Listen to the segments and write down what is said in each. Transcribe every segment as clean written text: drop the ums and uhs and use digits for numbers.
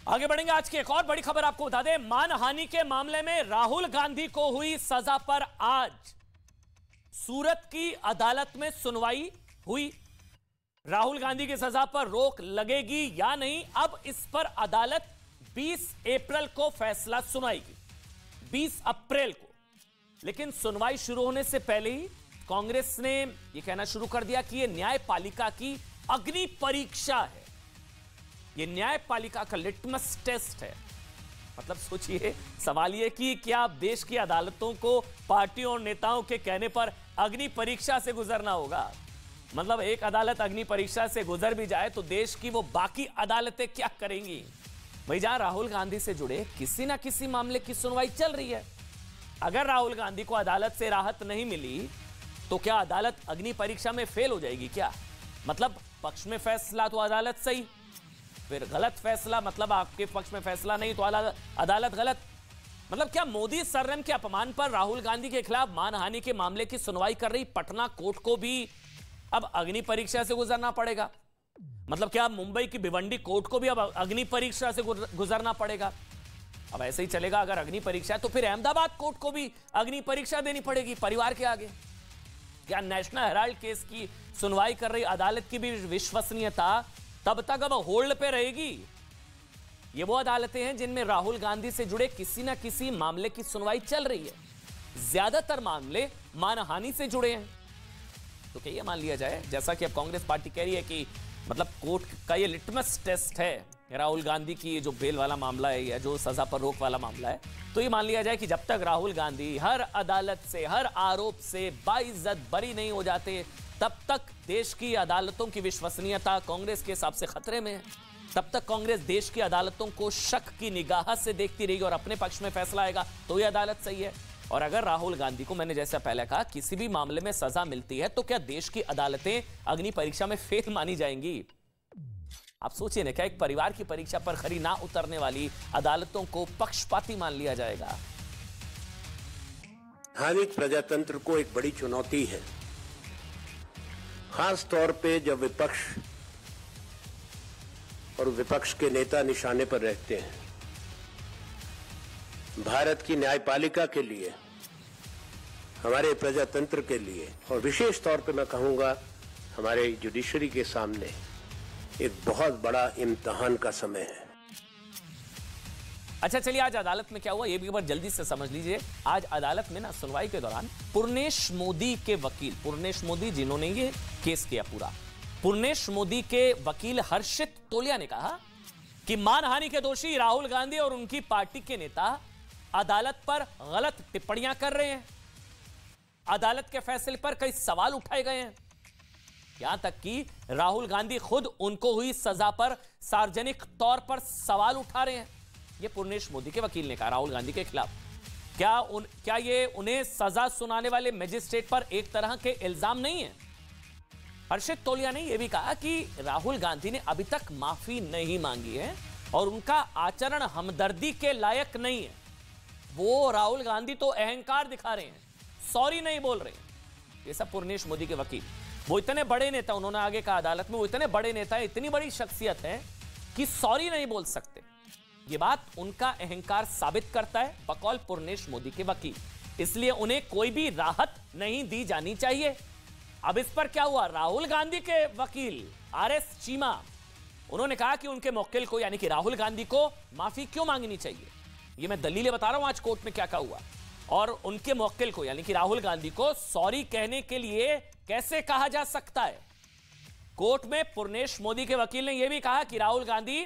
आगे बढ़ेंगे। आज की एक और बड़ी खबर आपको बता दें, मानहानि के मामले में राहुल गांधी को हुई सजा पर आज सूरत की अदालत में सुनवाई हुई। राहुल गांधी की सजा पर रोक लगेगी या नहीं, अब इस पर अदालत 20 अप्रैल को फैसला सुनाएगी, 20 अप्रैल को। लेकिन सुनवाई शुरू होने से पहले ही कांग्रेस ने यह कहना शुरू कर दिया कि यह न्यायपालिका की अग्नि परीक्षा है, यह न्यायपालिका का लिटमस टेस्ट है। मतलब सोचिए, सवाल यह कि क्या आप देश की अदालतों को पार्टियों और नेताओं के कहने पर अग्नि परीक्षा से गुजरना होगा। मतलब एक अदालत अग्नि परीक्षा से गुजर भी जाए तो देश की वो बाकी अदालतें क्या करेंगी। भाई, जहां राहुल गांधी से जुड़े किसी ना किसी मामले की सुनवाई चल रही है, अगर राहुल गांधी को अदालत से राहत नहीं मिली तो क्या अदालत अग्नि परीक्षा में फेल हो जाएगी क्या? मतलब पक्ष में फैसला तो अदालत सही, फिर गलत फैसला मतलब आपके पक्ष में फैसला नहीं तो अदालत गलत। मतलब क्या मोदी सरनेम के अपमान पर राहुल गांधी के खिलाफ मानहानि के मामले की सुनवाई कर रही पटना कोर्ट को भी अब अग्नि परीक्षा से गुजरना पड़ेगा? मतलब क्या मुंबई की भिवंडी कोर्ट को भी अब अग्नि परीक्षा से गुजरना पड़ेगा? अब ऐसे ही चलेगा अगर अग्नि परीक्षा, तो फिर अहमदाबाद कोर्ट को भी अग्नि परीक्षा देनी पड़ेगी परिवार के आगे। क्या नेशनल हेराल्ड केस की सुनवाई कर रही अदालत की भी विश्वसनीयता तब तक अब होल्ड पे रहेगी? ये वो अदालतें हैं जिनमें राहुल गांधी से जुड़े किसी ना किसी मामले की सुनवाई चल रही है, ज्यादातर मामले मानहानि से जुड़े हैं। तो क्या ये मान लिया जाए, जैसा कि अब कांग्रेस पार्टी कह रही है कि मतलब कोर्ट का ये लिटमस टेस्ट है राहुल गांधी की, जो बेल वाला मामला है या जो सजा पर रोक वाला मामला है, तो ये मान लिया जाए कि जब तक राहुल गांधी हर अदालत से हर आरोप से बाइज्जत बरी नहीं हो जाते, तब तक देश की अदालतों की विश्वसनीयता कांग्रेस के हिसाब से खतरे में है। तब तक कांग्रेस देश की अदालतों को शक की निगाह से देखती रहेगी और अपने पक्ष में फैसला आएगा तो ये अदालत सही है। और अगर राहुल गांधी को, मैंने जैसा पहले कहा, किसी भी मामले में सजा मिलती है तो क्या देश की अदालतें अग्नि परीक्षा में फेल मानी जाएंगी? आप सोचिए ना, क्या एक परिवार की परीक्षा पर खरी ना उतरने वाली अदालतों को पक्षपाती मान लिया जाएगा? संवैधानिक प्रजातंत्र को एक बड़ी चुनौती है, खास तौर पे जब विपक्ष और विपक्ष के नेता निशाने पर रहते हैं। भारत की न्यायपालिका के लिए, हमारे प्रजातंत्र के लिए और विशेष तौर पे मैं कहूंगा हमारे जुडिशरी के सामने एक बहुत बड़ा इम्तिहान का समय है। अच्छा, चलिए आज अदालत में क्या हुआ ये भी एक बार जल्दी से समझ लीजिए। आज अदालत में ना सुनवाई के दौरान पुर्नेश मोदी के वकील, पुर्नेश मोदी जिन्होंने ये केस किया पूरा, पुर्नेश मोदी के वकील हर्षित तोलिया ने कहा कि मानहानि के दोषी राहुल गांधी और उनकी पार्टी के नेता अदालत पर गलत टिप्पणियां कर रहे हैं, अदालत के फैसले पर कई सवाल उठाए गए हैं, यहां तक कि राहुल गांधी खुद उनको हुई सजा पर सार्वजनिक तौर पर सवाल उठा रहे हैं। ये पुर्नेश मोदी के वकील ने कहा राहुल गांधी के खिलाफ। क्या ये उन्हें सजा सुनाने वाले मजिस्ट्रेट पर एक तरह के इल्जाम नहीं है? हर्षित तोलिया ने यह भी कहा कि राहुल गांधी ने अभी तक माफी नहीं मांगी है और उनका आचरण हमदर्दी के लायक नहीं है। वो राहुल गांधी तो अहंकार दिखा रहे हैं, सॉरी नहीं बोल रहे हैं। ये सब पुर्नेश मोदी के वकील, वो इतने बड़े नेता, उन्होंने आगे कहा अदालत में, वो इतने बड़े नेता है, इतनी बड़ी शख्सियत है कि सॉरी नहीं बोल सकते। ये बात उनका अहंकार साबित करता है बकौल पुर्नेश मोदी के वकील, इसलिए उन्हें कोई भी राहत नहीं दी जानी चाहिए। अब इस पर क्या हुआ, राहुल गांधी के वकील आरएस चीमा, उन्होंने कहा कि उनके मुवक्किल को यानी कि राहुल गांधी को माफी क्यों मांगनी चाहिए। ये मैं दलीलें बता रहा हूं आज कोर्ट में क्या क्या हुआ, और उनके मुवक्किल को यानी कि राहुल गांधी को सॉरी कहने के लिए कैसे कहा जा सकता है। कोर्ट में पुर्नेश मोदी के वकील ने यह भी कहा कि राहुल गांधी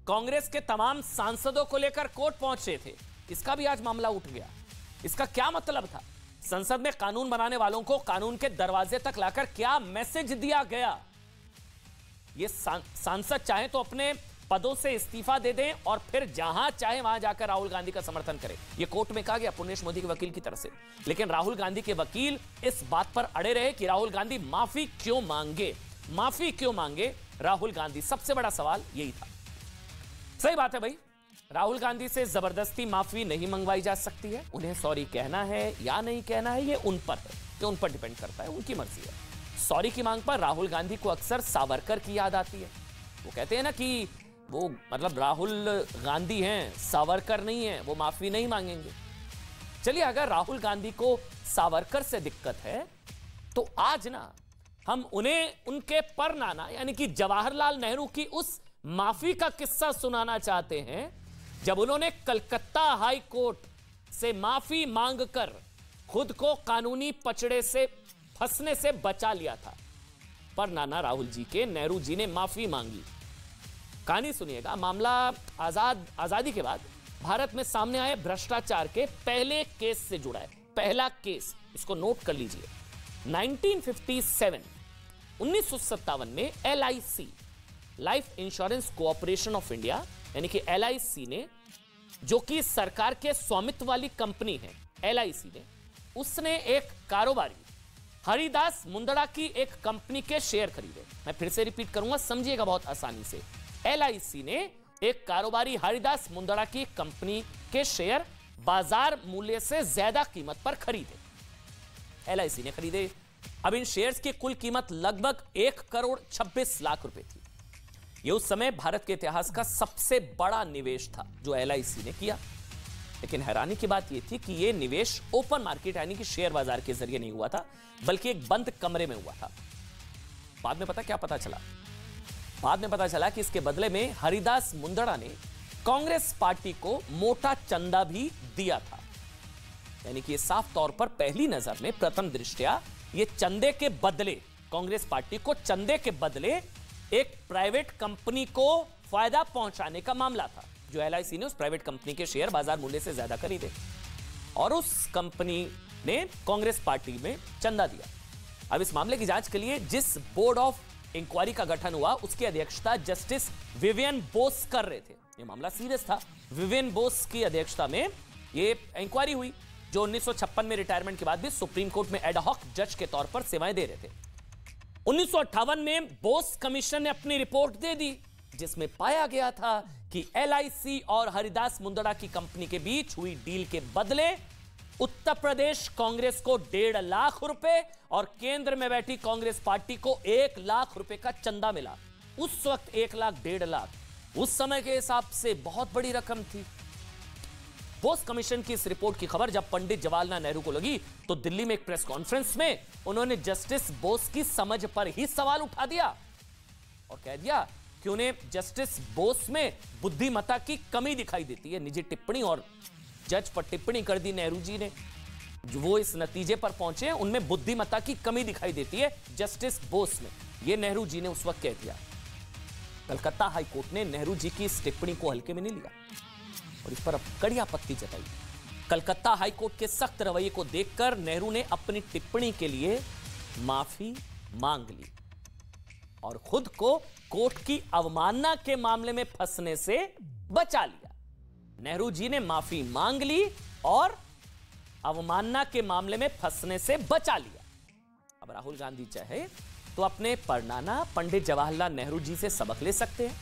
कांग्रेस के तमाम सांसदों को लेकर कोर्ट पहुंचे थे, इसका भी आज मामला उठ गया। इसका क्या मतलब था? संसद में कानून बनाने वालों को कानून के दरवाजे तक लाकर क्या मैसेज दिया गया? ये सांसद चाहे तो अपने पदों से इस्तीफा दे दें और फिर जहां चाहे वहां जाकर राहुल गांधी का समर्थन करें, ये कोर्ट में कहा गया पुर्नेश मोदी के वकील की तरफ से। लेकिन राहुल गांधी के वकील इस बात पर अड़े रहे कि राहुल गांधी माफी क्यों मांगे, माफी क्यों मांगे राहुल गांधी। सबसे बड़ा सवाल यही था। सही बात है भाई, राहुल गांधी से जबरदस्ती माफी नहीं मंगवाई जा सकती है। उन्हें सॉरी कहना है या नहीं कहना है ये उन पर है, ये उन पर डिपेंड करता है, उनकी मर्जी है। सॉरी की मांग पर राहुल गांधी को अक्सर सावरकर की याद आती है। वो कहते हैं ना कि वो मतलब राहुल गांधी हैं, सावरकर नहीं है, वो माफी नहीं मांगेंगे। चलिए, अगर राहुल गांधी को सावरकर से दिक्कत है तो आज ना हम उन्हें उनके परनाना यानी कि जवाहरलाल नेहरू की उस माफी का किस्सा सुनाना चाहते हैं जब उन्होंने कलकत्ता हाई कोर्ट से माफी मांगकर खुद को कानूनी पचड़े से फंसने से बचा लिया था। परनाना राहुल जी के नेहरू जी ने माफी मांगी। कहानी सुनिएगा। मामला आजादी के बाद भारत में सामने आए भ्रष्टाचार के पहले केस से जुड़ा है। पहला केस, इसको नोट कर लीजिए। 1957 में LIC, life insurance corporation of India यानी कि LIC ने, जो कि सरकार के स्वामित्व वाली कंपनी है, LIC ने, उसने एक कारोबारी हरिदास मुंदड़ा की एक कंपनी के शेयर खरीदे। मैं फिर से रिपीट करूंगा, समझिएगा बहुत आसानी से। LIC ने एक कारोबारी हरिदास मुंदड़ा की कंपनी के शेयर बाजार मूल्य से ज्यादा कीमत पर खरीदे। LIC ने खरीदे। अब इन शेयर्स की कुल कीमत लगभग 1,26,00,000 रुपए थी। यह उस समय भारत के इतिहास का सबसे बड़ा निवेश था जो LIC ने किया। लेकिन हैरानी की बात यह थी कि यह निवेश ओपन मार्केट यानी कि शेयर बाजार के जरिए नहीं हुआ था, बल्कि एक बंद कमरे में हुआ था। बाद में क्या पता चला? बाद में पता चला कि इसके बदले में हरिदास मुंदड़ा ने कांग्रेस पार्टी को मोटा चंदा भी दिया था। यानी कि साफ तौर पर पहली नजर में, प्रथम दृष्टया, यह चंदे के बदले, कांग्रेस पार्टी को चंदे के बदले एक प्राइवेट कंपनी को फायदा पहुंचाने का मामला था, जो LIC ने उस प्राइवेट कंपनी के शेयर बाजार मूल्य से ज्यादा खरीदे और उस कंपनी ने कांग्रेस पार्टी में चंदा दिया। अब इस मामले की जांच के लिए जिस बोर्ड ऑफ इंक्वायरी का गठन हुआ, उसकी अध्यक्षता जस्टिस विवियन बोस कर रहे थे। यह मामला सीरियस था। विवियन बोस की अध्यक्षता में यह इंक्वायरी हुई, जो 1956 में रिटायरमेंट के बाद भी सुप्रीम कोर्ट में एडहॉक जज के तौर पर सेवाएं दे रहे थे। 1958 में बोस कमीशन ने अपनी रिपोर्ट दे दी, जिसमें पाया गया था कि LIC और हरिदास मुंदड़ा की कंपनी के बीच हुई डील के बदले उत्तर प्रदेश कांग्रेस को 1.5 लाख रुपए और केंद्र में बैठी कांग्रेस पार्टी को 1 लाख रुपए का चंदा मिला। उस वक्त 1 लाख 1.5 लाख उस समय के हिसाब से बहुत बड़ी रकम थी। बोस कमीशन की इस रिपोर्ट की खबर जब पंडित जवाहरलाल नेहरू को लगी तो दिल्ली में एक प्रेस कॉन्फ्रेंस में उन्होंने जस्टिस बोस की समझ पर ही सवाल उठा दिया और कह दिया कि उन्हें जस्टिस बोस में बुद्धिमत्ता की कमी दिखाई देती है। निजी टिप्पणी और जज पर टिप्पणी कर दी नेहरू जी ने, जो वो इस नतीजे पर पहुंचे हैं उनमें बुद्धिमत्ता की कमी दिखाई देती है जस्टिस बोस में। ये नेहरू जी ने उस वक्त कह दिया। कलकत्ता हाई कोर्ट ने नेहरू जी की इस टिप्पणी को हल्के में नहीं लिया और इस पर अब कड़ी आपत्ति जताई। कलकत्ता हाई कोर्ट के सख्त रवैये को देखकर नेहरू ने अपनी टिप्पणी के लिए माफी मांग ली और खुद को कोर्ट की अवमानना के मामले में फंसने से बचा लिया। नेहरू जी ने माफी मांग ली और अवमानना के मामले में फंसने से बचा लिया। अब राहुल गांधी चाहे तो अपने परनाना पंडित जवाहरलाल नेहरू जी से सबक ले सकते हैं।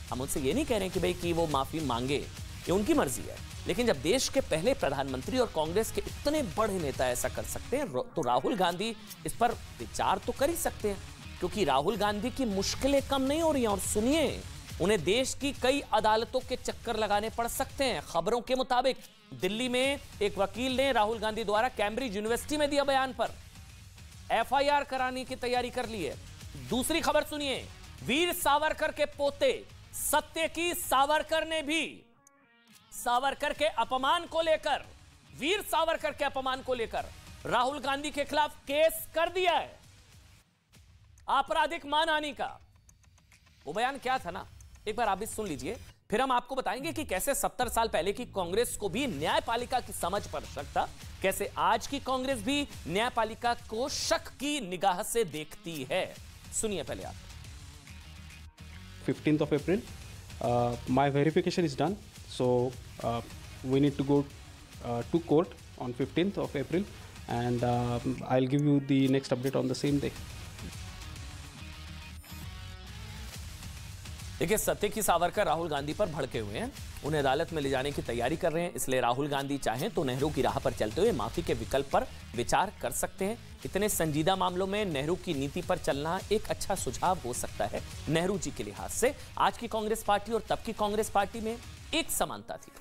हम उनसे ये नहीं कह रहे कि भाई कि वो माफी मांगे, ये उनकी मर्जी है। लेकिन जब देश के पहले प्रधानमंत्री और कांग्रेस के इतने बड़े नेता ऐसा कर सकते हैं तो राहुल गांधी इस पर विचार तो कर ही सकते हैं, क्योंकि राहुल गांधी की मुश्किलें कम नहीं हो रही हैं। और सुनिए, उन्हें देश की कई अदालतों के चक्कर लगाने पड़ सकते हैं। खबरों के मुताबिक दिल्ली में एक वकील ने राहुल गांधी द्वारा कैम्ब्रिज यूनिवर्सिटी में दिया बयान पर FIR कराने की तैयारी कर ली है। दूसरी खबर सुनिए, वीर सावरकर के पोते सत्यकी सावरकर ने भी सावरकर के अपमान को लेकर, वीर सावरकर के अपमान को लेकर राहुल गांधी के खिलाफ केस कर दिया है, आपराधिक मानहानि का। वो बयान क्या था ना, एक बार आप भी सुन लीजिए, फिर हम आपको बताएंगे कि कैसे 70 साल पहले की कांग्रेस को भी न्यायपालिका की समझ पर शक था, कैसे आज की कांग्रेस भी न्यायपालिका को शक की निगाह से देखती है। सुनिए पहले आप। 15th of April, my verification is done, so we need to go to court on 15th of April, and I'll give you the next update on the same day. देखिए, सत्य की सावरकर राहुल गांधी पर भड़के हुए हैं, उन्हें अदालत में ले जाने की तैयारी कर रहे हैं। इसलिए राहुल गांधी चाहें तो नेहरू की राह पर चलते हुए माफी के विकल्प पर विचार कर सकते हैं। इतने संजीदा मामलों में नेहरू की नीति पर चलना एक अच्छा सुझाव हो सकता है नेहरू जी के लिहाज से। आज की कांग्रेस पार्टी और तब की कांग्रेस पार्टी में एक समानता थी,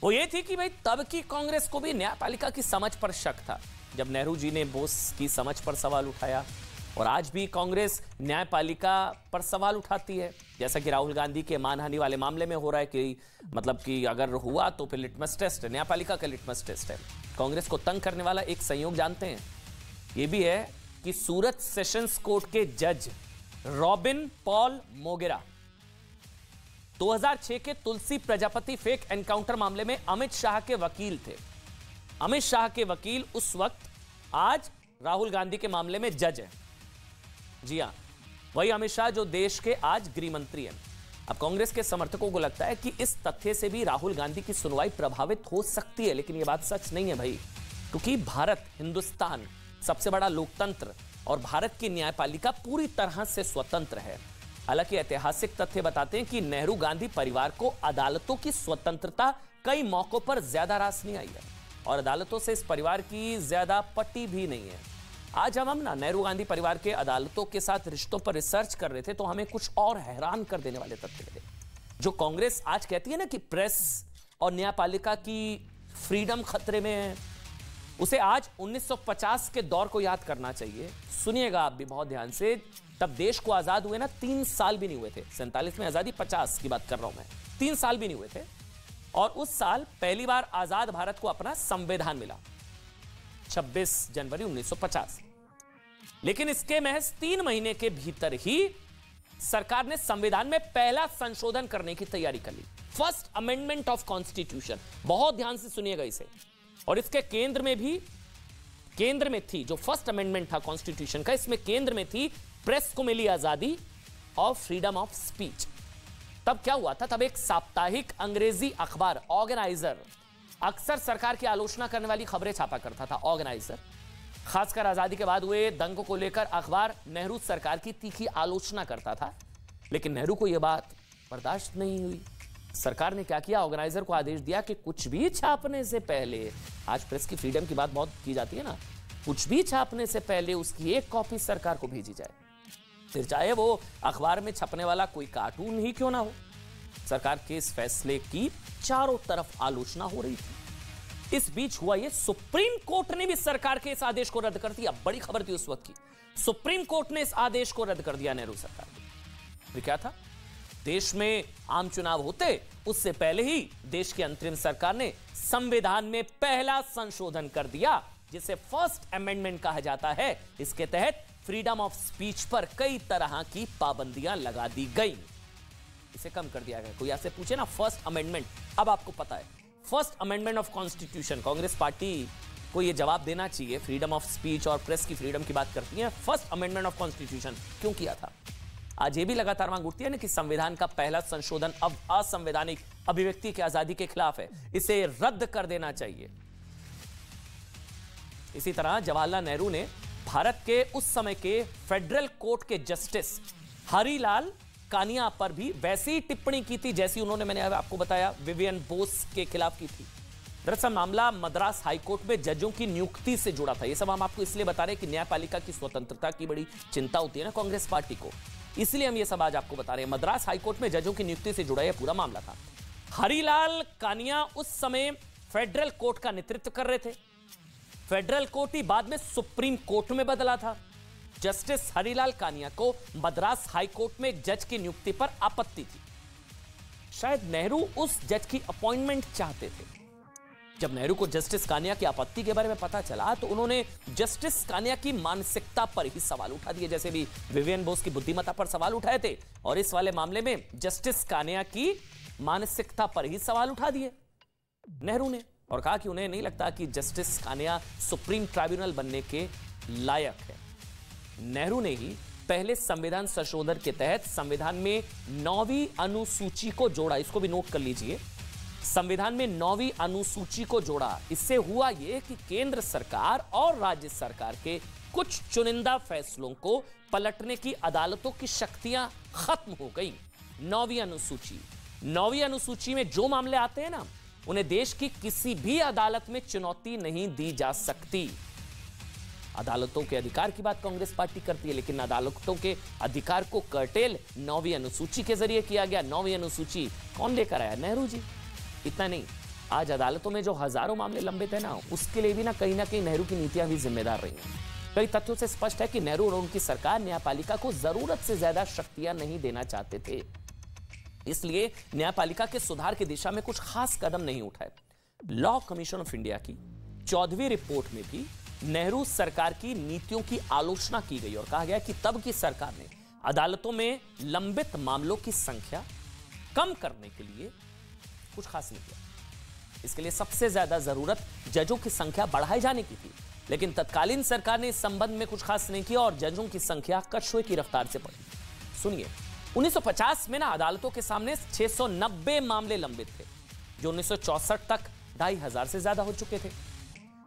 वो ये थी कि भाई तब की कांग्रेस को भी न्यायपालिका की समझ पर शक था जब नेहरू जी ने बोस की समझ पर सवाल उठाया, और आज भी कांग्रेस न्यायपालिका पर सवाल उठाती है, जैसा कि राहुल गांधी के मानहानि वाले मामले में हो रहा है कि मतलब कि अगर हुआ तो फिर लिटमस टेस्ट है, न्यायपालिका का लिटमस टेस्ट है। कांग्रेस को तंग करने वाला एक संयोग जानते हैं, यह भी है कि सूरत सेशंस कोर्ट के जज रॉबिन पॉल मोगेरा 2006 के तुलसी प्रजापति फेक एनकाउंटर मामले में अमित शाह के वकील थे। अमित शाह के वकील उस वक्त आज राहुल गांधी के मामले में जज है। जी हां, वही अमित शाह जो देश के आज गृह मंत्री हैं। अब कांग्रेस के समर्थकों को लगता है कि इस तथ्य से भी राहुल गांधी की सुनवाई प्रभावित हो सकती है, लेकिन यह बात सच नहीं है भाई, क्योंकि भारत, हिंदुस्तान सबसे बड़ा लोकतंत्र और भारत की न्यायपालिका पूरी तरह से स्वतंत्र है। हालांकि ऐतिहासिक तथ्य बताते हैं कि नेहरू गांधी परिवार को अदालतों की स्वतंत्रता कई मौकों पर ज्यादा रास नहीं आई है और अदालतों से इस परिवार की ज्यादा पटी भी नहीं है। आज हम ना नेहरू गांधी परिवार के अदालतों के साथ रिश्तों पर रिसर्च कर रहे थे तो हमें कुछ और हैरान कर देने वाले तथ्य मिले। जो कांग्रेस आज कहती है ना कि प्रेस और न्यायपालिका की फ्रीडम खतरे में है, उसे आज 1950 के दौर को याद करना चाहिए। सुनिएगा आप भी बहुत ध्यान से, तब देश को आजाद हुए ना 3 साल भी नहीं हुए थे। 47 में आजादी, 50 की बात कर रहा हूं मैं, 3 साल भी नहीं हुए थे। और उस साल पहली बार आजाद भारत को अपना संविधान मिला, 26 जनवरी 1950। लेकिन इसके महज 3 महीने के भीतर ही सरकार ने संविधान में पहला संशोधन करने की तैयारी कर ली, फर्स्ट अमेंडमेंट ऑफ कॉन्स्टिट्यूशन। बहुत ध्यान से सुनिएगा इसे। और इसके केंद्र में थी जो फर्स्ट अमेंडमेंट था कॉन्स्टिट्यूशन का, इसमें केंद्र में थी प्रेस को मिली आजादी और फ्रीडम ऑफ स्पीच। तब क्या हुआ था, तब एक साप्ताहिक अंग्रेजी अखबार ऑर्गेनाइजर अक्सर सरकार की आलोचना करने वाली खबरें छापा करता था। ऑर्गेनाइजर खासकर आजादी के बाद हुए दंगों को लेकर अखबार नेहरू सरकार की तीखी आलोचना करता था, लेकिन नेहरू को यह बात बर्दाश्त नहीं हुई। सरकार ने क्या किया, ऑर्गेनाइजर को आदेश दिया कि कुछ भी छापने से पहले, आज प्रेस की फ्रीडम की बात बहुत की जाती है ना, कुछ भी छापने से पहले उसकी एक कॉपी सरकार को भेजी जाए, फिर चाहे वो अखबार में छपने वाला कोई कार्टून ही क्यों ना हो। सरकार के इस फैसले की चारों तरफ आलोचना हो रही थी। इस बीच हुआ ये, सुप्रीम कोर्ट ने भी सरकार के इस आदेश को रद्द कर दिया। बड़ी खबर थी उस वक्त की, सुप्रीम कोर्ट ने इस आदेश को रद्द कर दिया नेहरू सरकार ने। फिर क्या था, देश में आम चुनाव होते उससे पहले ही देश की अंतरिम सरकार ने संविधान में पहला संशोधन कर दिया, जिसे फर्स्ट अमेंडमेंट कहा जाता है। इसके तहत फ्रीडम ऑफ स्पीच पर कई तरह की पाबंदियां लगा दी गई, इसे कम कर दिया गया। कोई आपसे पूछे ना फर्स्ट अमेंडमेंट, अब आपको पता है first amendment of constitution, Congress party को यह जवाब देना चाहिए। फ्रीडम ऑफ स्पीच और प्रेस की फ्रीडम की बात करती है, फर्स्ट अमेंडमेंट ऑफ कॉन्स्टिट्यूशन क्यों किया था। आज ये भी लगातार मांग उठती है ना कि संविधान का पहला संशोधन अब असंवैधानिक, अभिव्यक्ति की आजादी के खिलाफ है, इसे रद्द कर देना चाहिए। इसी तरह जवाहरलाल नेहरू ने भारत के उस समय के फेडरल कोर्ट के जस्टिस हरिलाल कानिया पर भी वैसी टिप्पणी की थी जैसी उन्होंने, मैंने आपको बताया, विवियन बोस के खिलाफ की थी। दरअसल मामला मद्रास हाईकोर्ट में जजों की नियुक्ति से जुड़ा था। यह सब हम आपको इसलिए बता रहे हैं कि न्यायपालिका की स्वतंत्रता की बड़ी चिंता होती है ना कांग्रेस पार्टी को, इसलिए हम ये सब आज आपको बता रहे हैं। मद्रास हाईकोर्ट में जजों की नियुक्ति से जुड़ा यह पूरा मामला था। हरिलाल कानिया उस समय फेडरल कोर्ट का नेतृत्व कर रहे थे। फेडरल कोर्ट ही बाद में सुप्रीम कोर्ट में बदला था। जस्टिस हरिलाल कानिया को मद्रास हाईकोर्ट में एक जज की नियुक्ति पर आपत्ति थी। शायद नेहरू उस जज की अपॉइंटमेंट चाहते थे। जब नेहरू को जस्टिस कानिया की आपत्ति के बारे में पता चला तो उन्होंने जस्टिस कानिया की मानसिकता पर ही सवाल उठा दिए, जैसे भी विवियन बोस की बुद्धिमत्ता पर सवाल उठाए थे, और इस वाले मामले में जस्टिस कानिया की मानसिकता पर ही सवाल उठा दिए नेहरू ने, और कहा कि उन्हें नहीं लगता कि जस्टिस कानिया सुप्रीम ट्राइब्यूनल बनने के लायक है। नेहरू ने ही पहले संविधान संशोधन के तहत संविधान में 9वीं अनुसूची को जोड़ा। इसको भी नोट कर लीजिए, संविधान में 9वीं अनुसूची को जोड़ा। इससे हुआ यह कि केंद्र सरकार और राज्य सरकार के कुछ चुनिंदा फैसलों को पलटने की अदालतों की शक्तियां खत्म हो गई। 9वीं अनुसूची। 9वीं अनुसूची में जो मामले आते हैं ना, उन्हें देश की किसी भी अदालत में चुनौती नहीं दी जा सकती। अदालतों के अधिकार की बात कांग्रेस पार्टी करती है, लेकिन अदालतों के अधिकार को कर्टेल 9वीं अनुसूची के जरिए किया गया। 9वीं अनुसूची कौन लेकर आया? नेहरू जी। इतना नहीं, आज अदालतों में जो हजारों मामले लंबित है ना, उसके लिए भी ना कहीं नेहरू की नीतियां भी जिम्मेदार रही हैं। कई तथ्यों से स्पष्ट है कि नेहरू और उनकी सरकार न्यायपालिका को जरूरत से ज्यादा शक्तियां नहीं देना चाहते थे, इसलिए न्यायपालिका के सुधार की दिशा में कुछ खास कदम नहीं उठाए। लॉ कमीशन ऑफ इंडिया की 14वीं रिपोर्ट में भी नेहरू सरकार की नीतियों की आलोचना की गई और कहा गया कि तब की सरकार ने अदालतों में लंबित मामलों की संख्या कम करने के लिए कुछ खास नहीं किया। इसके लिए सबसे ज्यादा जरूरत जजों की संख्या बढ़ाए जाने की थी, लेकिन तत्कालीन सरकार ने इस संबंध में कुछ खास नहीं किया और जजों की संख्या कछुए की रफ्तार से बढ़ी। सुनिए, 1950 में ना अदालतों के सामने 690 मामले लंबित थे, जो 1964 तक 2500 से ज्यादा हो चुके थे।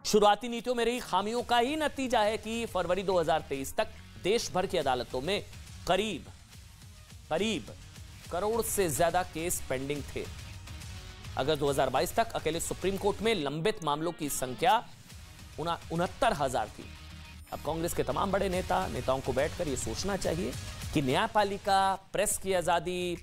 शुरुआती नीतियों में रही खामियों का ही नतीजा है कि फरवरी 2023 तक देश भर की अदालतों में करीब करोड़ से ज्यादा केस पेंडिंग थे। अगस्त 2022 तक अकेले सुप्रीम कोर्ट में लंबित मामलों की संख्या 69,000 थी। अब कांग्रेस के तमाम बड़े नेताओं को बैठकर यह सोचना चाहिए कि न्यायपालिका, प्रेस की आजादी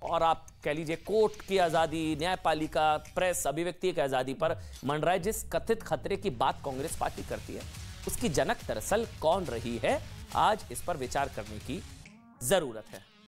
और आप कह लीजिए कोर्ट की आजादी, न्यायपालिका, प्रेस, अभिव्यक्ति की आजादी पर मंडराए जिस कथित खतरे की बात कांग्रेस पार्टी करती है, उसकी जनक दरअसल कौन रही है? आज इस पर विचार करने की जरूरत है।